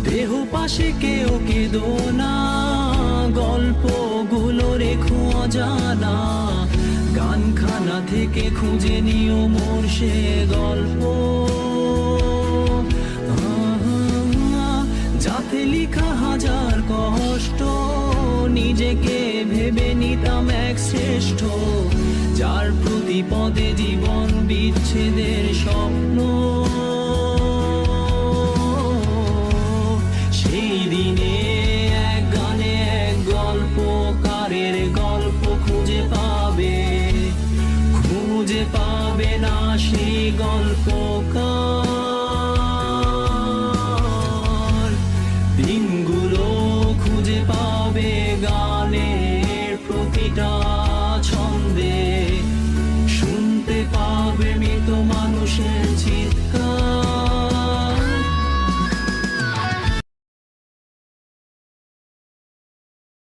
দেহ পাশে কেউ কেঁদো না, গল্পগুলো রেখো অজানা, গানখানা থেকে খুঁজে নিও মোর সে গল্প, যাতে লিখা হাজার কষ্ট, নিজেকে ভেবে নিতাম এক শ্রেষ্ঠ, যার প্রতি পদে জীবন বিচ্ছেদের স্বপ্ন। সেই দিনে এক গানে এক গল্পকারের গল্প খুঁজে পাবে না সেই গল্প।